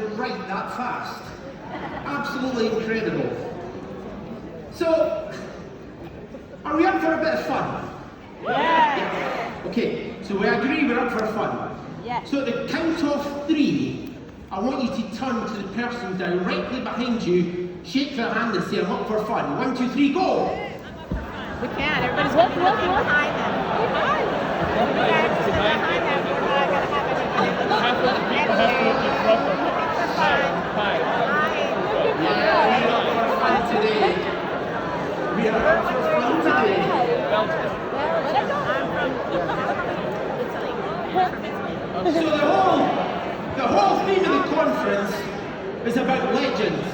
to write that fast. Absolutely incredible. So, are we up for a bit of fun? Yeah. Okay, so we agree we're up for fun. Yeah. So at the count of 3, I want you to turn to the person directly behind you, shake their hand and say, I'm up for fun. 1, 2, 3, go! We can. Everybody's going to be looking behind them. Behind them. Behind them. We're not going to have anything. We are up for fun today. So the whole theme of the conference is about legends.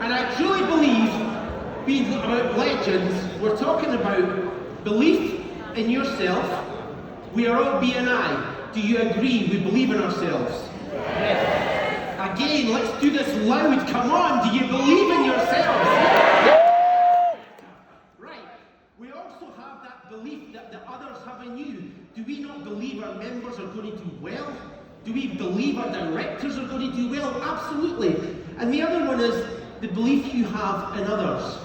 And I truly believe, being about legends, we're talking about belief in yourself. We are all BNI. Do you agree we believe in ourselves? Yes. Again, let's do this loud. Come on, do you believe in yourselves? Right. We also have that belief that the others have in you. Do we not believe our members are going to do well? Do we believe our directors are going to do well? Absolutely. And the other one is the belief you have in others.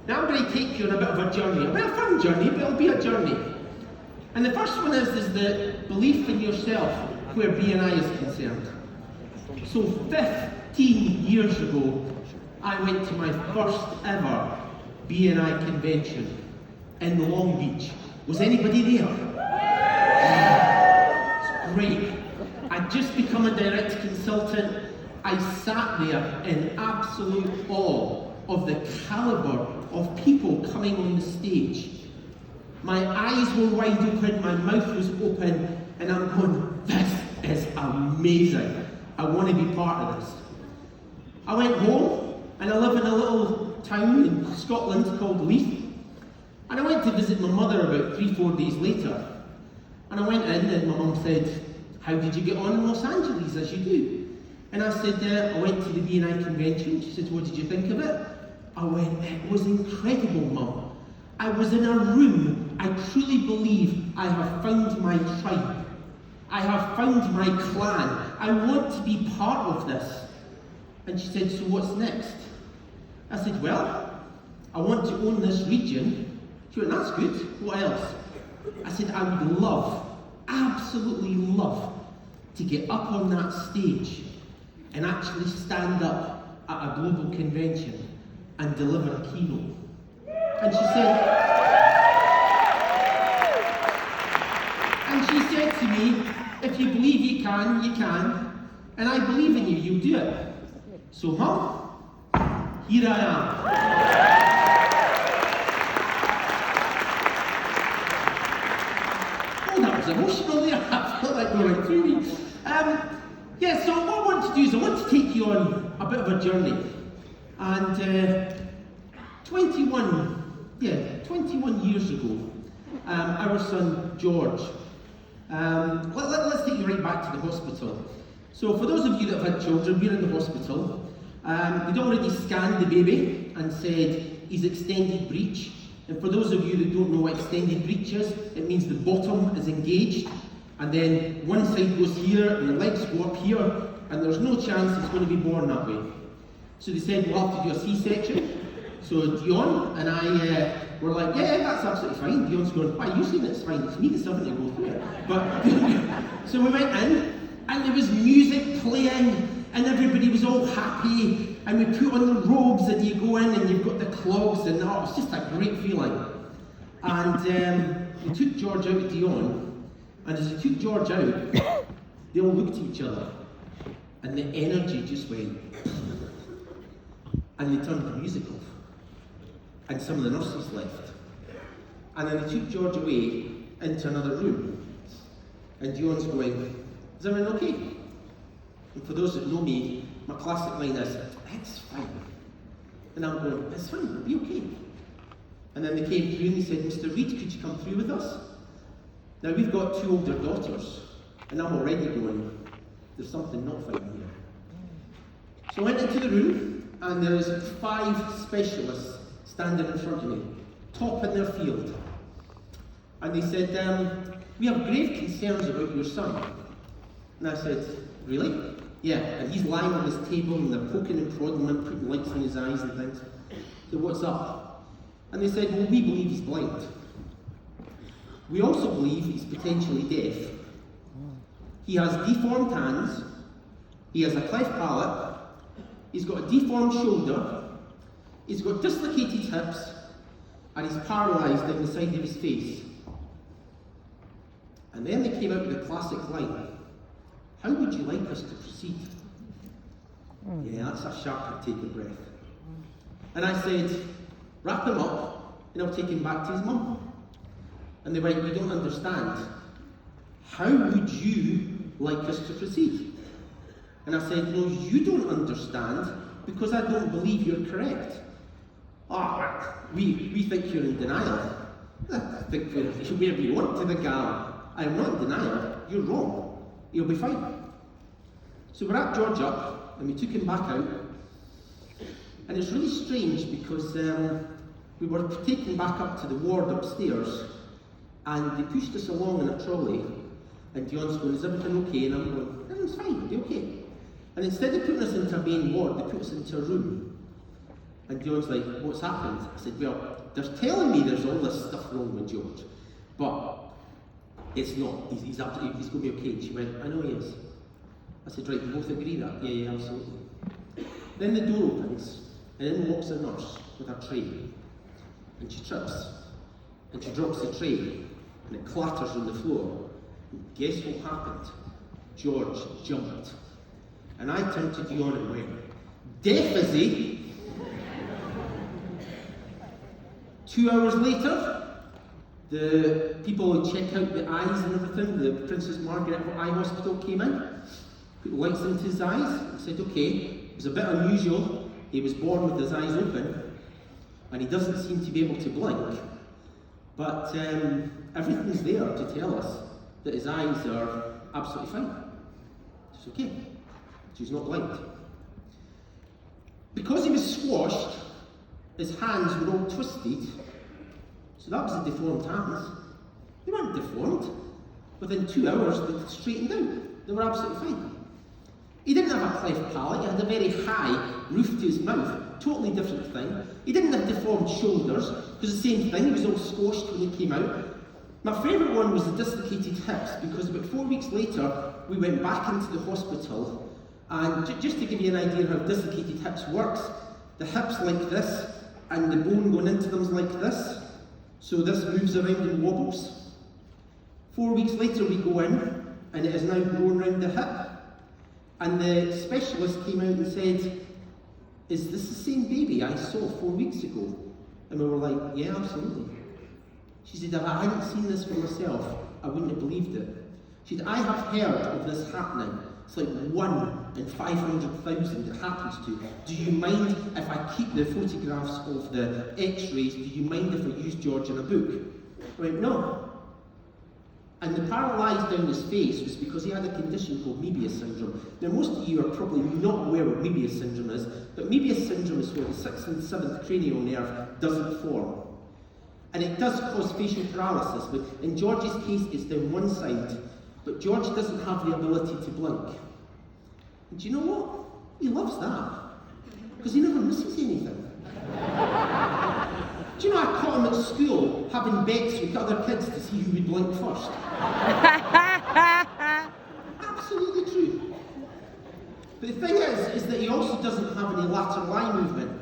Now I'm going to take you on a bit of a journey. A bit of a fun journey, but it'll be a journey. And the first one is the belief in yourself, where BNI is concerned. So 15 years ago, I went to my first ever BNI convention in Long Beach. Was anybody there? It's great. I'd just become a direct consultant. I sat there in absolute awe of the caliber of people coming on the stage. My eyes were wide open, my mouth was open, and I'm going, this is amazing. I want to be part of this. I went home, and I live in a little town in Scotland called Leith. And I went to visit my mother about 3-4 days later. And I went in, and my mum said, how did you get on in Los Angeles, as you do? And I said, I went to the BNI convention. She said, what did you think of it? I went, it was incredible, Mum. I was in a room. I truly believe I have found my tribe. I have found my clan. I want to be part of this. And she said, so what's next? I said, well, I want to own this region. She went, that's good. What else? I said, I would love, absolutely love, to get up on that stage and actually stand up at a global convention and deliver a keynote. And she said to me, if you believe you can, you can. And I believe in you, you'll do it. So, Mum, here I am. Oh, that was emotional there. I felt like going through me. So what I want to do is I want to take you on a bit of a journey. And 21 years ago, our son George, let's take you right back to the hospital. So for those of you that have had children, we're in the hospital. They'd already scanned the baby and said he's extended breech. And for those of you that don't know what extended breech is, it means the bottom is engaged, and then one side goes here and the legs go up here, and there's no chance he's going to be born that way. So they said we'll have to do a C-section. So Dion and I were like, yeah, that's absolutely fine. Dion's going, why, you saying it's fine? It's me that's having to go through it. But so we went in, and there was music playing, and everybody was all happy, and we put on the robes, and you go in, and you've got the clogs, and it was just a great feeling. And we took George out with Dion, and as we took George out, they all looked at each other, and the energy just went, and they turned the music off. And some of the nurses left. And then they took George away into another room. And Dion's going, is everything okay? And for those that know me, my classic line is, it's fine. And I'm going, it's fine, it'll be okay. And then they came through and they said, Mr. Reid, could you come through with us? Now we've got 2 older daughters, and I'm already going, there's something not fine here. So I went into the room, and there was 5 specialists standing in front of me, top in their field. And they said, we have grave concerns about your son. And I said, really? Yeah, and he's lying on his table and they're poking and prodding him, putting lights in his eyes and things. So what's up? And they said, well, we believe he's blind. We also believe he's potentially deaf. He has deformed hands, he has a cleft palate, he's got a deformed shoulder, he's got dislocated hips, and he's paralysed down the side of his face. And then they came out with a classic line. How would you like us to proceed? Yeah, that's a sharp take of breath. And I said, wrap him up and I'll take him back to his mum. And they went, you don't understand. How would you like us to proceed? And I said, no, you don't understand because I don't believe you're correct. We think you're in denial. I think wherever you want to the gal. I am not in denial, you're wrong. He'll be fine. So we wrapped George up and we took him back out. And it's really strange because we were taken back up to the ward upstairs and they pushed us along in a trolley. And Dion's going, is everything okay? And I'm going, everything's fine, it'll be okay. And instead of putting us into a main ward, they put us into a room. And Dion's like, what's happened? I said, well, they're telling me there's all this stuff wrong with George, but it's not. He's going to be okay. And she went, I know he is. I said, right, you both agree that? Yeah, absolutely. Then the door opens, and in walks a nurse with a tray. And she trips, and she drops the tray, and it clatters on the floor. And guess what happened? George jumped. And I turned to Dion and went, deaf is he? 2 hours later, the people who check out the eyes and everything, the Princess Margaret Eye Hospital came in, put lights into his eyes, and said, okay, it was a bit unusual, he was born with his eyes open, and he doesn't seem to be able to blink, but everything's there to tell us that his eyes are absolutely fine. It's okay, he's not blind. Because he was squashed, his hands were all twisted, so that was the deformed hands. They weren't deformed. Within 2 hours, they straightened out. They were absolutely fine. He didn't have a cleft palate, he had a very high roof to his mouth. Totally different thing. He didn't have deformed shoulders, it was the same thing, he was all squashed when he came out. My favourite one was the dislocated hips, because about 4 weeks later, we went back into the hospital, and just to give you an idea how dislocated hips works, the hips like this, and the bone going into them is like this. So this moves around and wobbles. 4 weeks later we go in, and it is now grown around the hip. And the specialist came out and said, is this the same baby I saw 4 weeks ago? And we were like, yeah, absolutely. She said, if I hadn't seen this for myself, I wouldn't have believed it. She said, I have heard of this happening. It's like 1 in 500,000 it happens to. Do you mind if I keep the photographs of the x-rays? Do you mind if I use George in a book? I went, no. And the paralysed down his face was because he had a condition called Mebius syndrome. Now most of you are probably not aware what Mebius syndrome is, but Mebius syndrome is where the 6th and 7th cranial nerve doesn't form. And it does cause facial paralysis, but in George's case it's down one side, but George doesn't have the ability to blink. And do you know what? He loves that, because he never misses anything. Do you know, I caught him at school having bets with other kids to see who would blink first. Absolutely true. But the thing is that he also doesn't have any lateral eye movement.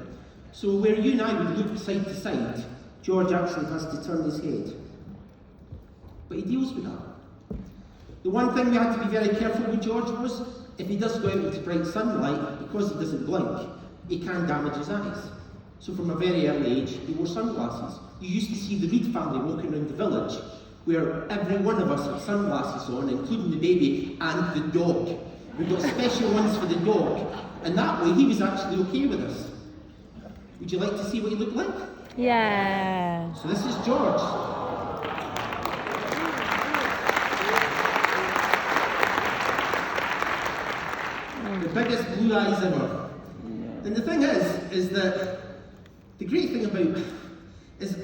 So where you and I would look side to side, George actually has to turn his head. But he deals with that. The one thing we had to be very careful with George was, if he does go out into bright sunlight, because he doesn't blink, he can damage his eyes. So from a very early age, he wore sunglasses. You used to see the Reed family walking around the village, where every one of us had sunglasses on, including the baby and the dog. We've got special ones for the dog. And that way, he was actually okay with us. Would you like to see what he looked like? Yeah. So this is George. The biggest blue eyes ever. And the thing is that the great thing about is,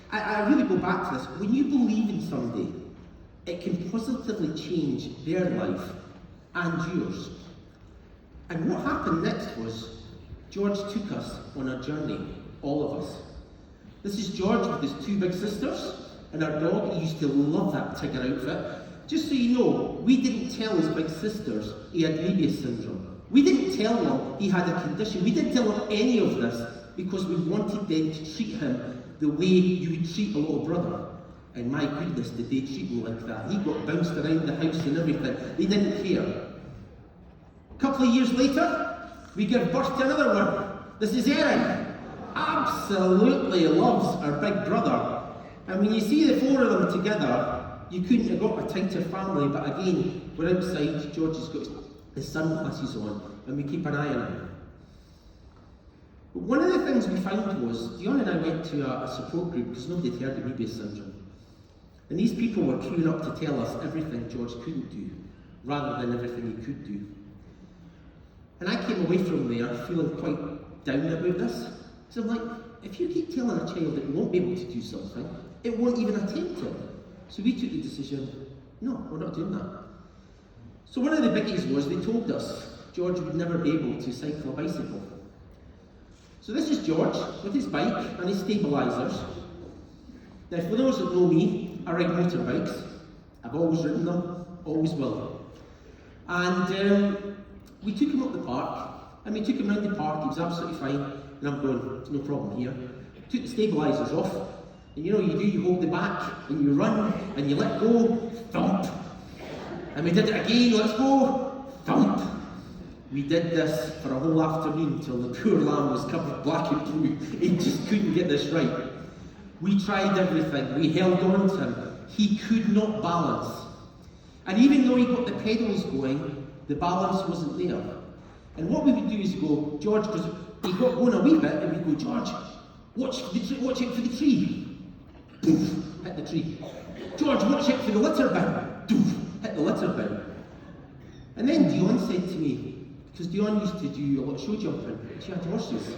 I really go back to this, when you believe in somebody, it can positively change their life and yours. And what happened next was, George took us on a journey, all of us. This is George with his 2 big sisters, and our dog. He used to love that tiger outfit. Just so you know, we didn't tell his big sisters he had Mebius syndrome. We didn't tell them he had a condition. We didn't tell them any of this because we wanted them to treat him the way you would treat a little brother. And my goodness, did they treat him like that. He got bounced around the house and everything. They didn't care. A couple of years later, we give birth to another one. This is Erin. Absolutely loves our big brother. And when you see the 4 of them together, you couldn't have got a tighter family, but again, we're outside, George has got his sunglasses on, and we keep an eye on him. But one of the things we found was, Dion and I went to a support group because nobody had heard of Mebius syndrome. And these people were queuing up to tell us everything George couldn't do, rather than everything he could do. And I came away from there feeling quite down about this. So I'm like, if you keep telling a child that it won't be able to do something, it won't even attempt it. So we took the decision, no, we're not doing that. So one of the biggies was they told us George would never be able to cycle a bicycle. So this is George with his bike and his stabilisers. Now for those that know me, I ride motorbikes. I've always ridden them, always will. And we took him up the park, and we took him around the park. He was absolutely fine. And I'm going, no problem here. Took the stabilisers off, and you know what you do, you hold the back, and you run, and you let go, thump. And we did it again, let's go, thump. We did this for a whole afternoon till the poor lamb was covered black and blue. He just couldn't get this right. We tried everything, we held on to him. He could not balance. And even though he got the pedals going, the balance wasn't there. And what we would do is go, George, because he got going a wee bit, and we go, George, watch out for the tree. Poof, hit the tree. George, watch out for the litter bin. Poof, hit the litter bin. And then Dion said to me, because Dion used to do a lot of show jumping, she had horses.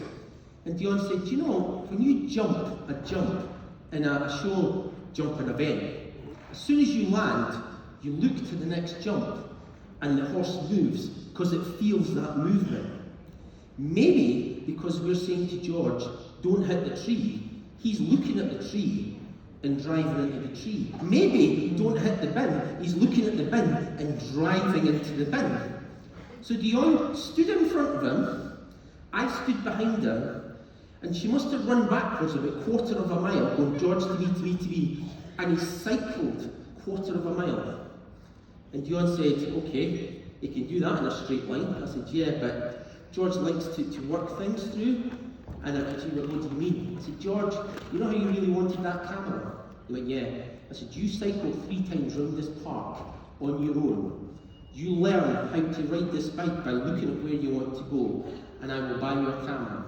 And Dion said, do you know, when you jump a jump in a show jumping event, as soon as you land, you look to the next jump, and the horse moves, because it feels that movement. Maybe because we're saying to George, don't hit the tree, he's looking at the tree and driving into the tree. Maybe don't hit the bin, he's looking at the bin and driving into the bin. So Dion stood in front of him, I stood behind him, and she must have run backwards about a quarter of a mile, going George to me, and he cycled a quarter of a mile. And Dion said, okay, you can do that in a straight line. I said, yeah, but George likes to work things through. And I said, what do you mean? I said, George, you know how you really wanted that camera? He went, yeah. I said, you cycle 3 times round this park on your own. You learn how to ride this bike by looking at where you want to go, and I will buy you a camera.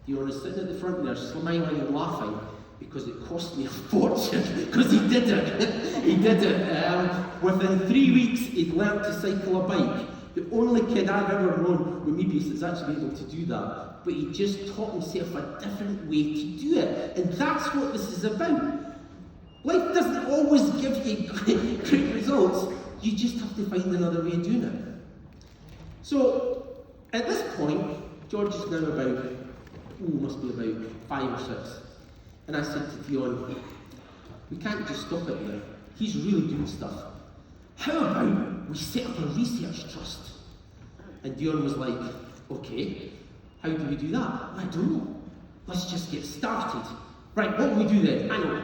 Dion is sitting at the front there, smiling and laughing, because it cost me a fortune, because he did it. He did it. Within 3 weeks, he'd learned to cycle a bike. The only kid I've ever known with Mebius that's actually able to do that. But he just taught himself a different way to do it. And that's what this is about. Life doesn't always give you great results. You just have to find another way of doing it. So, at this point, George is now about, must be about 5 or 6. And I said to Dion, we can't just stop it there. He's really doing stuff. How about we set up a research trust? And Dion was like, okay, how do we do that? I don't know. Let's just get started. Right, what will we do then? I know.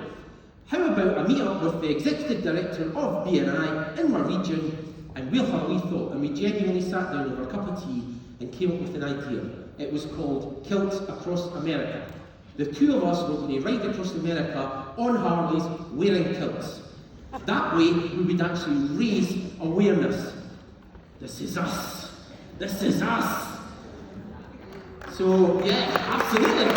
How about I meet up with the executive director of BNI in my region, and we'll have a wee thought. And we genuinely sat down over a cup of tea and came up with an idea. It was called Kilts Across America. The 2 of us were going to ride across America on Harleys wearing kilts. That way, we would actually raise awareness. This is us. This is us. So, yeah, absolutely.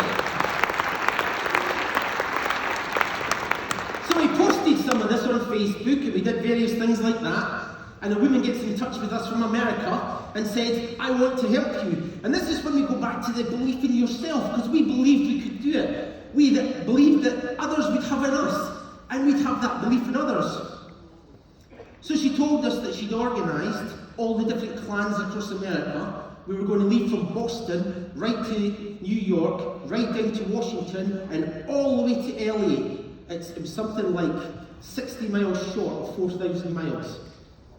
So we posted some of this on Facebook, and we did various things like that. And a woman gets in touch with us from America and said, I want to help you. And this is when we go back to the belief in yourself, because we believed we could do it. We believed that others would have in us, and we'd have that belief in others. So she told us that she'd organised all the different clans across America. We were going to leave from Boston, right to New York, right down to Washington, and all the way to LA. It was something like 60 miles short of 4,000 miles.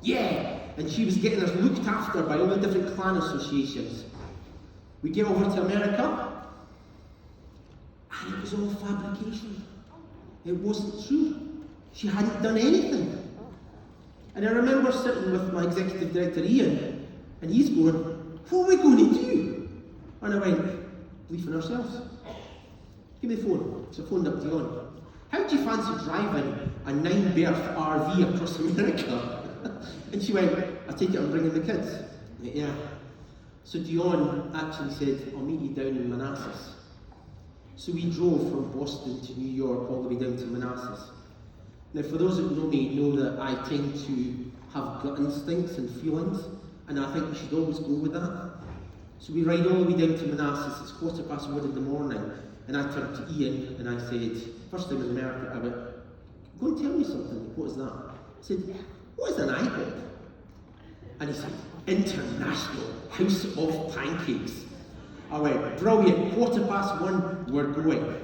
Yeah! And she was getting us looked after by all the different clan associations. We get over to America, and it was all fabrication. It wasn't true. She hadn't done anything. And I remember sitting with my executive director Ian, and he's going, "What are we going to do?" And I went, "Believe in ourselves. Give me the phone." So I phoned up Dion. "How do you fancy driving a 9-berth RV across America?" And she went, "I take it I'm bringing the kids." I went, "Yeah." So Dion actually said, "I'll meet you down in Manassas." So we drove from Boston to New York all the way down to Manassas. Now, for those that know me, know that I tend to have gut instincts and feelings, and I think we should always go with that. So we ride all the way down to Manassas. It's 1:15 in the morning, and I turned to Ian and I said, first time in America, I went, "Go and tell me something." "What is that?" I said, "What is an IHOP?" And he said, "International House of Pancakes." I went, "Brilliant, 1:15, we're going."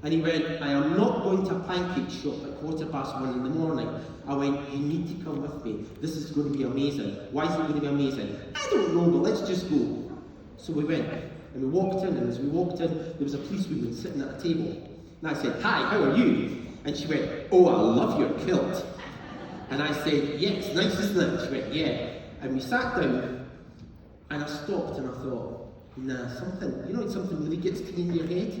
And he went, "I am not going to a pancake shop at 1:15 in the morning." I went, "You need to come with me. This is going to be amazing." "Why is it going to be amazing?" "I don't know, but let's just go." So we went, and we walked in, and as we walked in, there was a policewoman sitting at a table. And I said, "Hi, how are you?" And she went, "Oh, I love your kilt." And I said, "Yeah, it's nice, isn't it?" She went, "Yeah." And we sat down, and I stopped and I thought, nah, something really gets to in your head.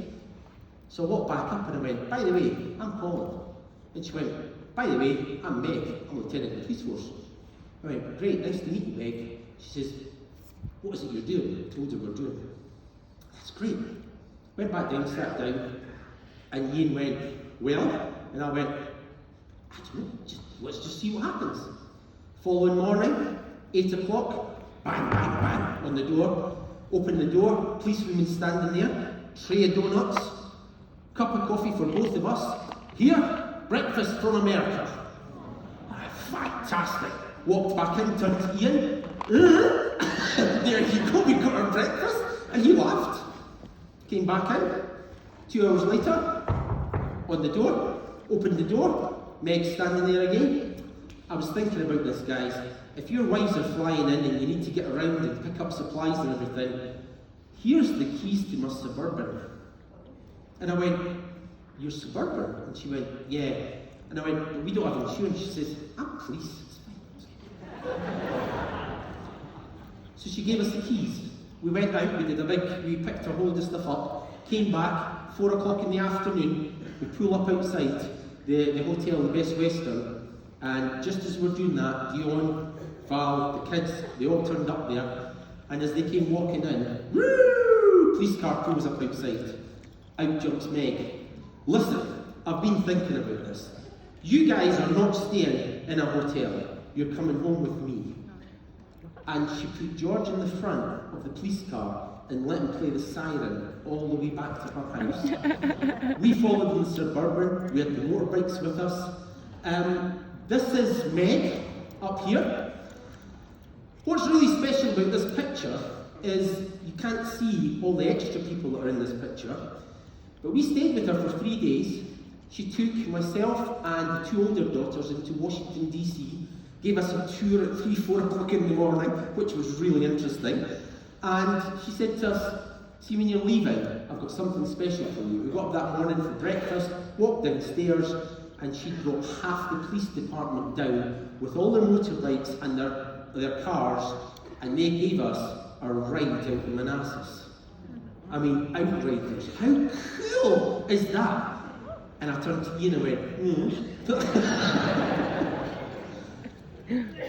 So I walked back up and I went, "By the way, I'm Colin." And she went, "By the way, I'm Meg. I'm Lieutenant in the Police Force." I went, "Great, nice to meet you, Meg." She says, "What is it you're doing?" I told her we're doing. "That's great." Went back down, sat down, and Ian went, "Well?" And I went, "I don't know, let's just see what happens." Following morning, 8 o'clock, bang, bang, bang on the door. Open the door, policewoman standing there, tray of donuts, cup of coffee for both of us. "Here, breakfast from America." Fantastic. Walked back in, turned to Ian. "There you go, we got our breakfast." And he laughed. Came back in. 2 hours later, on the door, opened the door, Meg standing there again. I was thinking about this, guys. If your wives are flying in and you need to get around and pick up supplies and everything, here's the keys to my Suburban. And I went, "Your Suburban?" And she went, "Yeah." And I went, "But we don't have insurance." She says, "I'm police, it's fine." So she gave us the keys. We went out, we picked a whole load of stuff up, came back, 4 o'clock in the afternoon, we pull up outside the hotel, the Best Western, and just as we're doing that, Dion, Val, the kids, they all turned up there, and as they came walking in, woo! Police car pulls up outside. Out jumps Meg. "Listen, I've been thinking about this. You guys are not staying in a hotel. You're coming home with me." And she put George in the front of the police car and let him play the siren all the way back to her house. We followed in the Suburban. We had the motorbikes with us. This is Meg up here. What's really special about this picture is you can't see all the extra people that are in this picture, but we stayed with her for 3 days. She took myself and the 2 older daughters into Washington, D.C., gave us a tour at 3, 4 o'clock in the morning, which was really interesting. And she said to us, "See, when you're leaving, I've got something special for you." We got up that morning for breakfast, walked downstairs, and she brought half the police department down with all their motorbikes and their cars, and they gave us a ride out to Manassas. I mean, outriders. How cool is that? And I turned to Ian and went,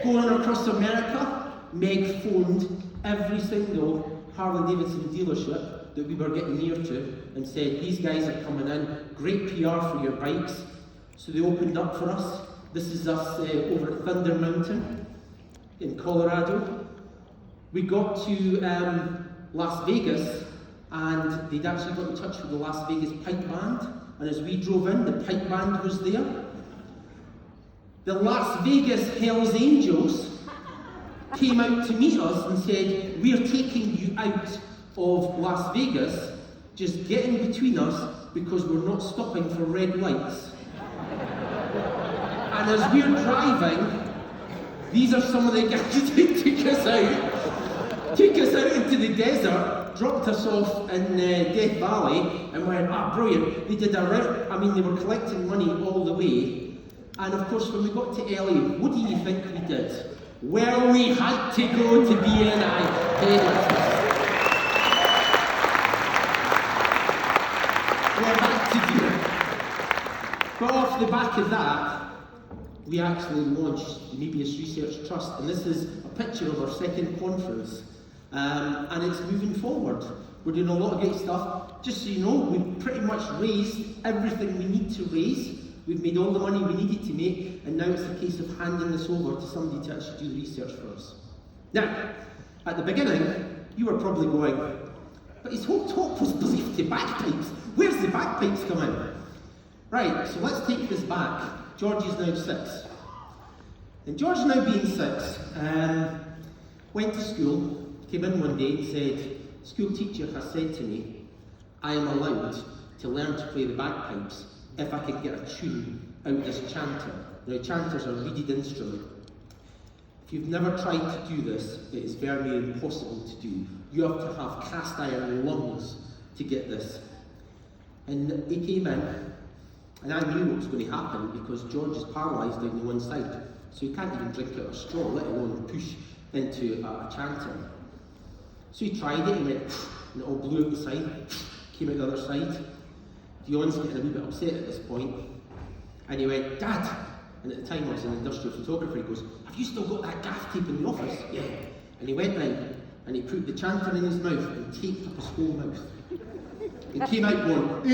Going across America, Meg phoned every single Harley-Davidson dealership that we were getting near to and said, "These guys are coming in, great PR for your bikes." So they opened up for us. This is us over at Thunder Mountain in Colorado. We got to Las Vegas, and they'd actually got in touch with the Las Vegas Pipe Band, and as we drove in, the Pipe Band was there. The Las Vegas Hells Angels came out to meet us and said, "We're taking you out of Las Vegas, just get in between us because we're not stopping for red lights." And as we're driving, these are some of the guys that took us out into the desert, dropped us off in Death Valley, and went, brilliant. They did a route, they were collecting money all the way. And of course, when we got to LA, what do you think we did? Well, we had to go to BNI headquarters. We had to do it. But off the back of that, we actually launched the Mebius Research Trust, and this is a picture of our second conference, and it's moving forward. We're doing a lot of great stuff. Just so you know, we've pretty much raised everything we need to raise. We've made all the money we needed to make, and now it's a case of handing this over to somebody to actually do the research for us. Now, at the beginning, you were probably going, but his whole talk was believed to bagpipes. Where's the bagpipes come in? Right, so let's take this back. George is now 6. And George, now being 6, went to school, came in one day and said, "School teacher has said to me, I am allowed to learn to play the bagpipes if I can get a tune out this chanter." Now, chanters are a reeded instrument. If you've never tried to do this, it is very impossible to do. You have to have cast iron lungs to get this. And he came in, and I knew what was going to happen because George is paralysed down the one side, so he can't even drink out of a straw, let alone push into a chanter. So he tried it, and went, and it all blew out the side, came out the other side. Dion's getting a wee bit upset at this point, and he went, "Dad," and at the time I was an industrial photographer, he goes, "Have you still got that gaff tape in the office?" "Yeah." And he went in, and he put the chanter in his mouth and taped up his whole mouth. He came out going,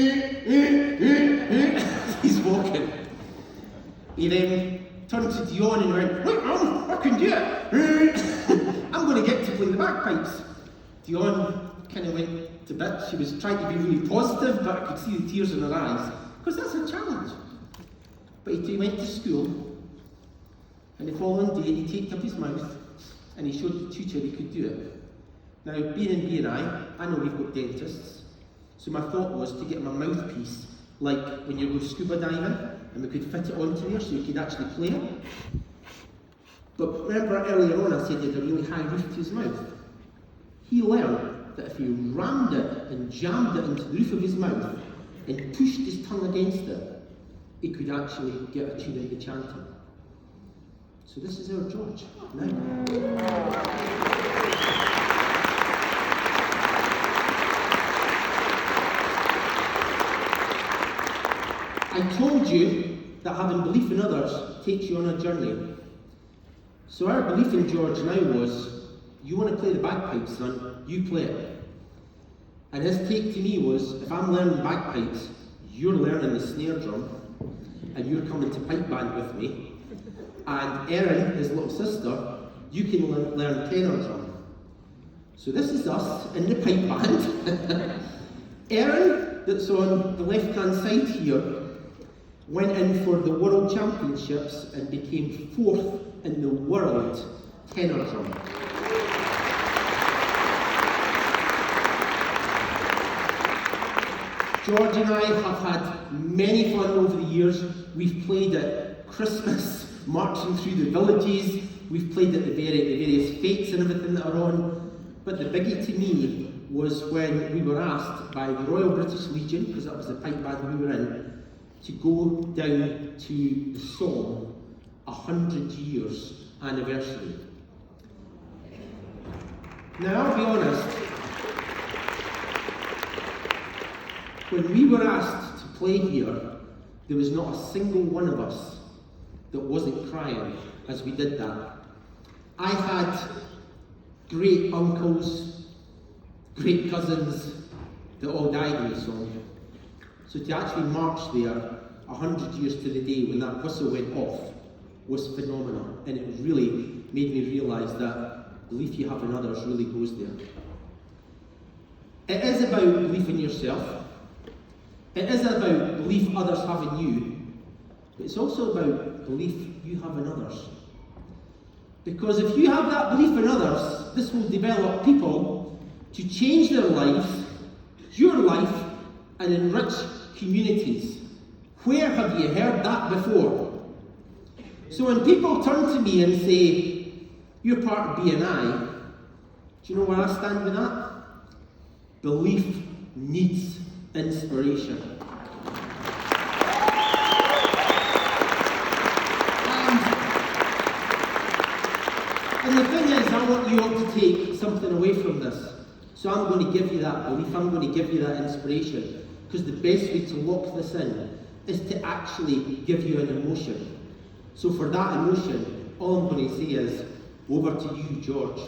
he's walking. He then turned to Dion and went, "Look, Mum, I can do it. I'm going to get to play the bagpipes." Dion kind of went to bits. She was trying to be really positive, but I could see the tears in her eyes, because that's a challenge. But he went to school, and the following day he taped up his mouth, and he showed the tutor he could do it. Now, being in BNI, I know we've got dentists, so my thought was to get him a mouthpiece, like when you go scuba diving, and we could fit it onto there so you could actually play it. But remember earlier on I said he had a really high roof to his mouth. He learned that if he rammed it and jammed it into the roof of his mouth and pushed his tongue against it, he could actually get a tune in the chanting. So this is our George now. I told you that having belief in others takes you on a journey. So our belief in George now was, you want to play the bagpipes, son, you play it. And his take to me was, if I'm learning bagpipes, you're learning the snare drum, and you're coming to pipe band with me. And Erin, his little sister, you can learn tenor drum. So this is us in the pipe band. Erin, that's on the left-hand side here, went in for the World Championships and became 4th in the world tenor drum. George and I have had many fun over the years. We've played at Christmas, marching through the villages. We've played at the various fetes and everything that are on. But the biggie to me was when we were asked by the Royal British Legion, because that was the pipe band we were in, to go down to the song 100 years anniversary. Now, I'll be honest, when we were asked to play here, there was not a single one of us that wasn't crying as we did that. I had great uncles, great cousins that all died in the song. So to actually march there 100 years to the day when that whistle went off was phenomenal, and it really made me realise that belief you have in others really goes there. It is about belief in yourself. It is about belief others have in you, but it's also about belief you have in others. Because if you have that belief in others, this will develop people to change their lives, your life, and enrich communities. Where have you heard that before? So when people turn to me and say, you're part of BNI, do you know where I stand with that? Belief needs inspiration. And the thing is, I want you all to take something away from this. So I'm going to give you that belief, I'm going to give you that inspiration. Because the best way to lock this in is to actually give you an emotion. So for that emotion, all I'm going to say is, over to you, George.